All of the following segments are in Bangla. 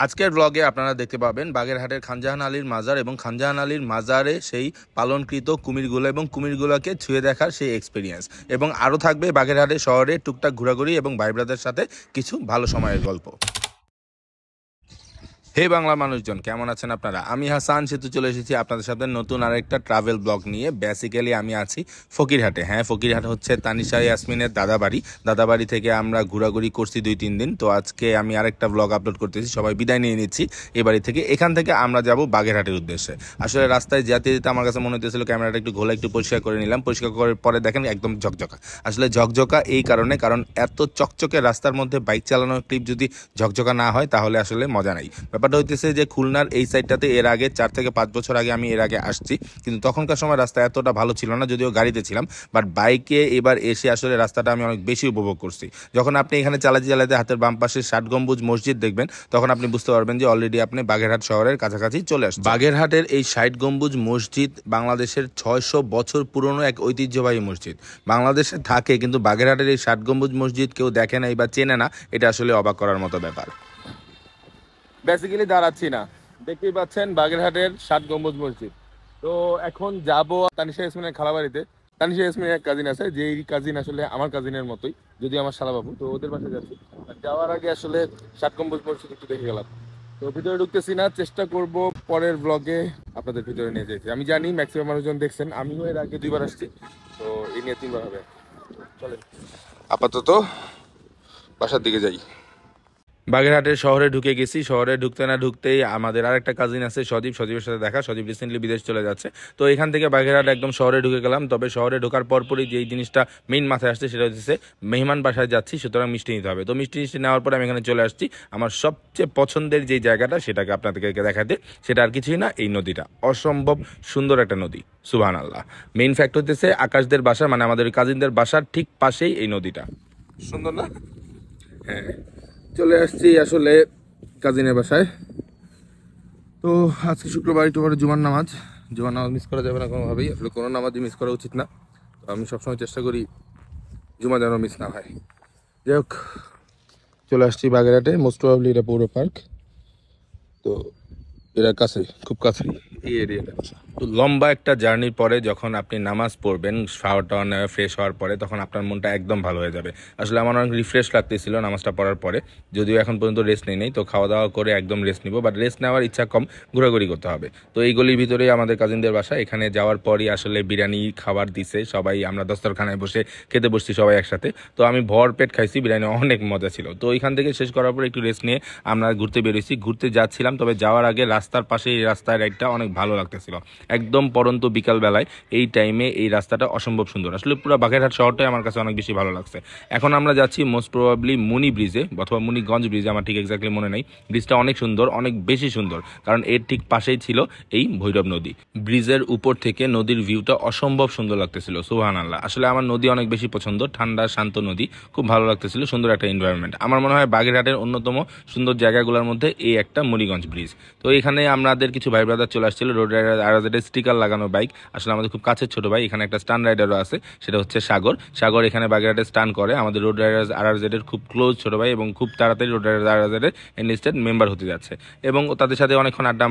আজকের ব্লগে আপনারা দেখতে পাবেন বাগেরহাটের খানজাহান আলীর মাজার এবং খানজাহান আলীর মাজারে সেই পালনকৃত কুমিরগুলো এবং কুমিরগুলোকে ছুঁয়ে দেখার সেই এক্সপিরিয়েন্স, এবং আরও থাকবে বাগেরহাটের শহরে টুকটাক ঘোরাঘুরি এবং ভাই ব্রাদার সাথে কিছু ভালো সময়ের গল্প। হে বাংলা মানুষজন, কেমন আছেন আপনারা? আমি হাসান সেতু চলে এসেছি আপনাদের সাথে নতুন আরেকটা ট্রাভেল ব্লগ নিয়ে। বেসিক্যালি আমি আছি ফকিরহাটে। হ্যাঁ, ফকিরহাট হচ্ছে তানিশা ইয়াসমিনের দাদাবাড়ি থেকে আমরা ঘোরাঘুরি করছি 2-3 দিন। তো আজকে আমি আরেকটা ব্লগ আপলোড করতেছি, সবাই বিদায় নিয়ে নিচ্ছি এই বাড়ি থেকে। এখান থেকে আমরা যাব বাগেরহাটের উদ্দেশ্যে। আসলে রাস্তায় যেতে যেতে আমার কাছে মনে হতেছিল ক্যামেরাটা একটু ঘোলা একটু পরিষ্কার করে নিলাম। পরিষ্কার করার পরে দেখেন একদম ঝকঝকা। আসলে ঝকঝকা এই কারণ এত চকচকে রাস্তার মধ্যে বাইক চালানোর ক্লিপ যদি ঝকঝকা না হয় তাহলে আসলে মজা নাই। ব্যাপারটা হইতেছে যে খুলনার এই সাইডটাতে এর আগে 4 থেকে 5 বছর আগে আমি এর আগে আসছি, কিন্তু তখনকার সময় রাস্তা এতটা ভালো ছিল না, যদিও গাড়িতে ছিলাম। বাট বাইকে এবার এসে আসলে রাস্তাটা আমি অনেক বেশি উপভোগ করছি। যখন আপনি এখানে চালাতে হাতের বাম পাশে 60 গম্বুজ মসজিদ দেখবেন, তখন আপনি বুঝতে পারবেন যে অলরেডি আপনি বাগেরহাট শহরের কাছাকাছি চলে আসছেন। বাগেরহাটের এই 60 গম্বুজ মসজিদ বাংলাদেশের 600 বছর পুরনো এক ঐতিহ্যবাহী মসজিদ। বাংলাদেশে থাকে কিন্তু বাগেরহাটের এই 60 গম্বুজ মসজিদ কেউ দেখে নাই বা চেনে না, এটা আসলে অবাক করার মতো ব্যাপার। বেসিক্যালি দাঁড়াচ্ছি না, দেখতেই পাচ্ছেন বাগেরহাটের 60 গম্বুজ মসজিদ। তো এখন যাব তানিশা ইয়াসমিনের খালাবাড়িতে। তানিশা ইয়াসমিনের এক কাজিন আছে, যে এই কাজিন আসলে আমার কাজিনের মতোই, যদি আমার শালাবাবু। তো ওদের বাসায় যাচ্ছি। যাওয়ার আগে আসলে 60 গম্বুজ মসজিদ একটু দেখে গেলাম। তো ভিতরে ঢুকতেছি না, চেষ্টা করব পরের ব্লগে আপনাদের ভিতরে নিয়ে যেতে। আমি জানি ম্যাক্সিমাম মানুষজন দেখছেন, আমিও এর আগে 2বার আসছি, তো এই নিয়ে 3বার হবে। চলেন আপাতত বাসার দিকে যাই। বাগেরহাটের শহরে ঢুকে গেছি। শহরে ঢুকতে না ঢুকতেই আমাদের আরেকটা কাজিন আছে সজীবের সাথে দেখা। সজীব রিসেন্টলি বিদেশ চলে যাচ্ছে। তো এখান থেকে বাগেরহাট একদম শহরে ঢুকে গেলাম। তবে শহরে ঢোকার পরপরই যেই জিনিসটা মেইন মাথায় আসছে সেটা হচ্ছে মেহমান বাসায় যাচ্ছি, সুতরাং মিষ্টি নিতে হবে। তো মিষ্টি নেওয়ার পরে আমি এখানে চলে আসছি আমার সবচেয়ে পছন্দের যেই জায়গাটা সেটাকে আপনাদেরকে দেখাতে। সেটা আর কিছুই না, এই নদীটা। অসম্ভব সুন্দর একটা নদী, সুবহানাল্লাহ। মেইন ফ্যাক্ট হচ্ছে আকাশদের বাসা, মানে আমাদের কাজিনদের বাসার ঠিক পাশেই এই নদীটা। সুন্দর না? হ্যাঁ, চলে আসছি আসলে কাজিনের বাসায়। তো আজকে শুক্রবার, একটু পরে জুমার নামাজ মিস করা যাবে না কোনোভাবেই। আসলে কোনো নামাজই মিস করা উচিত না। তো আমি সবসময় চেষ্টা করি জুমা যেন মিস না হয়। যাই হোক, চলে আসছি বাগেরহাটে। মোস্ট প্রবাবলি এটা পৌর পার্ক। তো এরা কাছে, খুব কাছে এই এরিয়াটা। তো লম্বা একটা জার্নির পরে যখন আপনি নামাজ পড়বেন, শাওয়ার টাওয়ার নেওয়া ফ্রেশ হওয়ার পরে, তখন আপনার মনটা একদম ভালো হয়ে যাবে। আসলে আমার অনেক রিফ্রেশ লাগতেছিল নামাজটা পড়ার পরে, যদিও এখন পর্যন্ত রেস্ট নেই। তো খাওয়া দাওয়া করে একদম রেস্ট নিব, বাট রেস্ট নেওয়ার ইচ্ছা কম, ঘোরাঘুরি করতে হবে। তো এই গলির ভিতরেই আমাদের কাজিনদের বাসা। এখানে যাওয়ার পরই আসলে বিরিয়ানি খাবার দিছে সবাই। আমরা দস্তরখানায় বসে খেতে বসছি সবাই একসাথে। তো আমি ভরপেট খাইছি, বিরিয়ানি অনেক মজা ছিল। তো ওইখান থেকে শেষ করার পর একটু রেস্ট নিয়ে আমরা ঘুরতে বেরোইছি। ঘুরতে যাচ্ছিলাম, তবে যাওয়ার আগে রাস্তার পাশে এই রাস্তার একটা অনেক ভালো লাগতেছিল। একদম পরন্ত বিকালবেলায় এই টাইমে এই রাস্তাটা অসম্ভব সুন্দর। আসলে পুরো বাগেরহাট শহরটাই আমার কাছে অনেক বেশি ভালো লাগছে। এখন আমরা যাচ্ছি মোস্ট প্রবাবলি মুনি ব্রিজে অথবা মুনিগঞ্জ ব্রিজে, আমার ঠিক এক্স্যাক্টলি মনে নেই। ব্রিজটা অনেক সুন্দর, অনেক বেশি সুন্দর, কারণ এর ঠিক পাশেই ছিল এই ভৈরব নদী। ব্রিজের উপর থেকে নদীর ভিউটা অসম্ভব সুন্দর লাগতেছিল, সুবহানাল্লাহ। আসলে আমার নদী অনেক বেশি পছন্দ, ঠান্ডা শান্ত নদী, খুব ভালো লাগতেছিল, সুন্দর একটা এনভায়রনমেন্ট। আমার মনে হয় বাগেরহাটের অন্যতম সুন্দর জায়গাগুলোর মধ্যে এই একটা মুনিগঞ্জ ব্রিজ। তো এখানে আমাদের কিছু ভাই ব্রাদার চলে আসছিল, রোড রাইডার আরআরজেড স্টিকার লাগানো বাইক। আসলে আমাদের খুব কাছের ছোট ভাই। এখানে একটা স্টান রাইডারও আছে, সেটা হচ্ছে সাগর এখানে বাগেরহাটে স্টান করে। আমাদের রোড রাইডার আরআরজেড এর খুব ক্লোজ ছোট ভাই, এবং খুব তাড়াতাড়ি রোড রাইডার আরআরজেড এর এনলিস্টেড মেম্বার হতে যাচ্ছে। এবং তাদের সাথে অনেকক্ষণ আড্ডা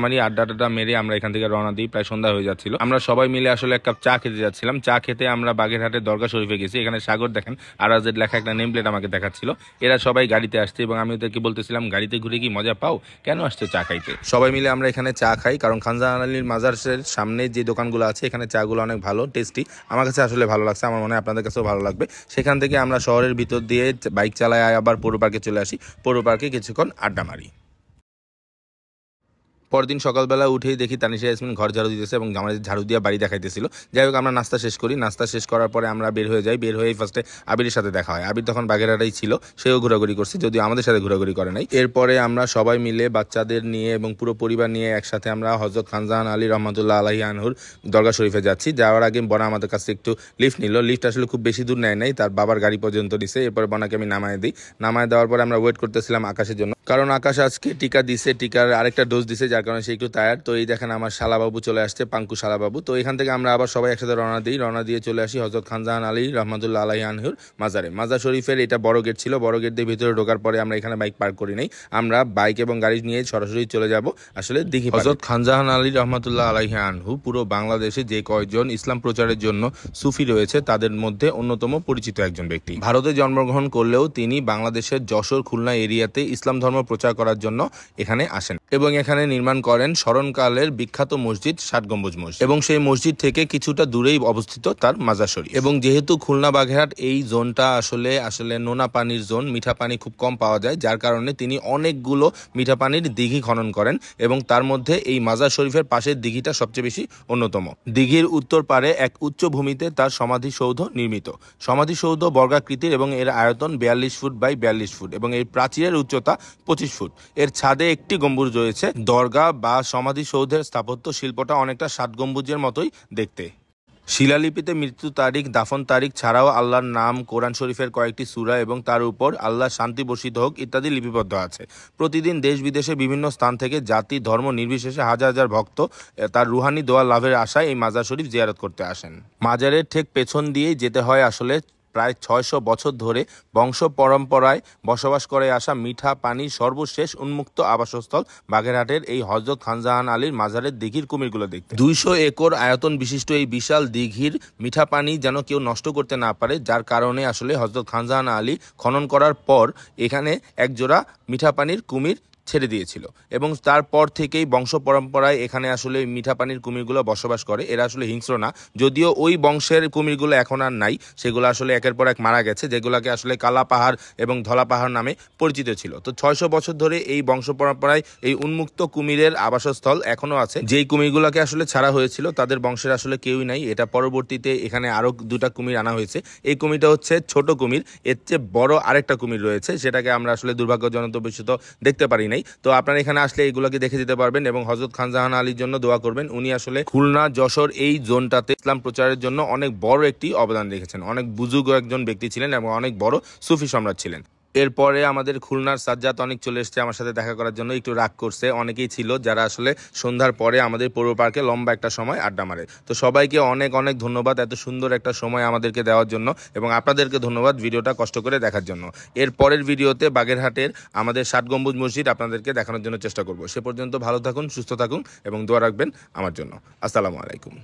মেরে আমরা এখান থেকে রওনা দিই। প্রায় সন্ধ্যা হয়ে যাচ্ছিল। আমরা সবাই মিলে আসলে এক কাপ চা খেতে যাচ্ছিলাম। চা খেতে আমরা বাগেরহাটের দরগা শরীফে গেছি। এখানে সাগর দেখেন আরআরজেড লেখা একটা নেম প্লেট আমাকে দেখাচ্ছিল। এরা সবাই গাড়িতে আসছে এবং আমি ওদেরকে বলতেছিলাম, গাড়িতে ঘুরে কি মজা পাও, কেন আসছে চা খাইতে? সবাই মিলে আমরা এখানে চা খাই, কারণ খানজাহান আলীর মাজারের সামনে যে দোকানগুলো আছে এখানে চাগুলো অনেক ভালো, টেস্টি। আমার কাছে আসলে ভালো লাগছে, আমার মনে হয় আপনাদের কাছেও ভালো লাগবে। সেখান থেকে আমরা শহরের ভিতর দিয়ে বাইক চালায় আবার পৌর পার্কে চলে আসি। পৌর পার্কে কিছুক্ষণ আড্ডা মারি। পরদিন সকালবেলা উঠেই দেখি তানিশা ইয়াসমিন ঘর ঝাড়ু দিতেছে এবং আমাদের ঝাড়ু দিয়ে বাড়ি দেখাইতেছিল। যাই হোক, আমরা নাস্তা শেষ করি। নাস্তা শেষ করার পরে আমরা বের হয়ে যাই। বের হয়েই ফার্স্টে আবিরের সাথে দেখা হয়। আবির তখন বাগেরহাটেই ছিল, সেও ঘোরাঘুরি করছে, যদিও আমাদের সাথে ঘোরাঘুরি করে নাই। এরপরে আমরা সবাই মিলে বাচ্চাদের নিয়ে এবং পুরো পরিবার নিয়ে একসাথে আমরা হযরত খানজাহান আলী রহমাতুল্লাহ আলাইহি আনহুর দরগা শরীফে যাচ্ছি। যাওয়ার আগে বনা আমাদের কাছে একটু লিফট নিল। লিফট আসলে খুব বেশি দূর নেয় নাই, তার বাবার গাড়ি পর্যন্ত দিছে। এরপরে বনাকে আমি নামায় দিই। নামায় দেওয়ার পরে আমরা ওয়েট করতেছিলাম আকাশের জন্য। কারণ আকাশ আজকে টিকা দিছে, টিকার আরেকটা ডোজ দিছে, যার কারণে সে একটু টায়ার্ড। তো এই দেখেন আমার শালাবাবু চলে আসছে, পাঙ্কু শালাবাবু। তো এখান থেকে আমরা আবার সবাই একসাথে রওনা দিয়ে চলে আসি হযরত খানজাহান আলী রহমাতুল্লাহ আলাইহি আনহুর মাজারে। মাজার শরীফের এটা বড় গেট ছিল, বড় গেট দিয়ে ভিতরে ঢোকার পরে আমরা এখানে বাইক পার্ক করি নাই, আমরা বাইক এবং গাড়ি নিয়ে সরাসরি চলে যাব আসলে দিঘি। হযরত খানজাহান আলী রহমাতুল্লাহ আলাইহি আনহু পুরো বাংলাদেশে যে কয়েকজন ইসলাম প্রচারের জন্য সুফি রয়েছে তাদের মধ্যে অন্যতম পরিচিত একজন ব্যক্তি। ভারতে জন্মগ্রহণ করলেও তিনি বাংলাদেশের যশোর খুলনা এরিয়াতে ইসলাম ধর্ম প্রচার করার জন্য এখানে আসেন এবং এখানে নির্মাণ করেন স্মরণকালের বিখ্যাত মসজিদ 7 গম্বুজ মসজিদ, এবং সেই মসজিদ থেকে কিছুটা দূরেই অবস্থিত তার মাজার শরীফ। এবং যেহেতু খুলনা বাগেরহাট এই জোনটা আসলে নোনা পানির জোন, মিঠা পানি খুব কম পাওয়া যায়, যার কারণে তিনি অনেকগুলো মিঠা পানির দিঘি খনন করেন এবং তার মধ্যে এই মাজার শরীফের পাশের দিঘিটা সবচেয়ে বেশি অন্যতম। দিঘির উত্তর পারে এক উচ্চ ভূমিতে তার সমাধিসৌধ নির্মিত। সমাধিসৌধ বর্গাকৃতির এবং এর আয়তন 42 ফুট বাই 42 ফুট এবং এর প্রাচীরের উচ্চতা 25 ফুট। এর ছাদে একটি গম্বুজ রয়েছে। দরগা বা সমাধিসৌধের স্থাপত্য শিল্পটা অনেকটা 7 গম্বুজের মতোই দেখতে। শিলালিপিতে মৃত্যু তারিখ, দাফন তারিখ ছাড়াও আল্লাহর নাম, কোরআন শরীফের কয়েকটি সূরা এবং তার উপর আল্লাহর শান্তি বর্ষিত হোক ইত্যাদি লিপিবদ্ধ আছে। প্রতিদিন দেশ বিদেশে বিভিন্ন স্থান থেকে জাতি ধর্ম নির্বিশেষে হাজার হাজার ভক্ত তার রুহানি দোয়া লাভের আশায় এই মাজার শরীফ জিয়ারত করতে আসেন। মাজারের ঠিক পেছন দিয়েই যেতে হয় আসলে প্রায় 600 বছর ধরে বংশ পরম্পরায় বসবাস করে আসা মিঠা পানির সর্বশেষ উন্মুক্ত আবাসস্থল বাগেরহাটের এই হযরত খানজাহান আলীর মাজারের দিঘির কুমিরগুলো দেখতে। 200 একর আয়তন বিশিষ্ট এই বিশাল দিঘির মিঠা পানি যেন কেউ নষ্ট করতে না পারে, যার কারণে আসলে হযরত খানজাহান আলী খনন করার পর এখানে একজোড়া মিঠা পানির কুমির ছেড়ে দিয়েছিল এবং তারপর থেকেই বংশ পরম্পরায় এখানে আসলে মিঠা পানির কুমিরগুলো বসবাস করে। এরা আসলে হিংস্র না, যদিও ওই বংশের কুমিরগুলো এখন আর নাই, সেগুলো আসলে একের পর এক মারা গেছে, যেগুলোকে আসলে কালা পাহাড় এবং ধলা পাহাড় নামে পরিচিত ছিল। তো 600 বছর ধরে এই বংশ পরম্পরায় এই উন্মুক্ত কুমিরের আবাসস্থল এখনো আছে। যেই কুমিরগুলোকে আসলে ছাড়া হয়েছিল তাদের বংশের আসলে কেউই নাই। এটা পরবর্তীতে এখানে আরো 2টা কুমির আনা হয়েছে। এই কুমিরটা হচ্ছে ছোট কুমির, এর চেয়ে বড় আরেকটা কুমির রয়েছে, সেটাকে আমরা আসলে দুর্ভাগ্যজনক বশত দেখতে পারি নাই। তো আপনারা এখানে আসলে এইগুলোকে দেখে যেতে পারবেন এবং হযরত খানজাহান আলীর জন্য দোয়া করবেন। উনি আসলে খুলনা যশোর এই জোনটাতে ইসলাম প্রচারের জন্য অনেক বড় একটি অবদান রেখেছেন। অনেক বুজুর্গ একজন ব্যক্তি ছিলেন এবং অনেক বড় সুফি সম্রাট ছিলেন। এরপরে আমাদের খুলনার সাজ্জাদ অনেক চলে এসছে আমার সাথে দেখা করার জন্য। একটু রাগ করছে, অনেকেই ছিল যারা আসলে সন্ধ্যার পরে আমাদের পৌর পার্কে লম্বা একটা সময় আড্ডা মারে। তো সবাইকে অনেক অনেক ধন্যবাদ এত সুন্দর একটা সময় আমাদেরকে দেওয়ার জন্য, এবং আপনাদেরকে ধন্যবাদ ভিডিওটা কষ্ট করে দেখার জন্য। এর পরের ভিডিওতে বাগেরহাটের আমাদের 7 গম্বুজ মসজিদ আপনাদেরকে দেখানোর জন্য চেষ্টা করব। সে পর্যন্ত ভালো থাকুন, সুস্থ থাকুন এবং দোয়া রাখবেন আমার জন্য। আসসালামু আলাইকুম।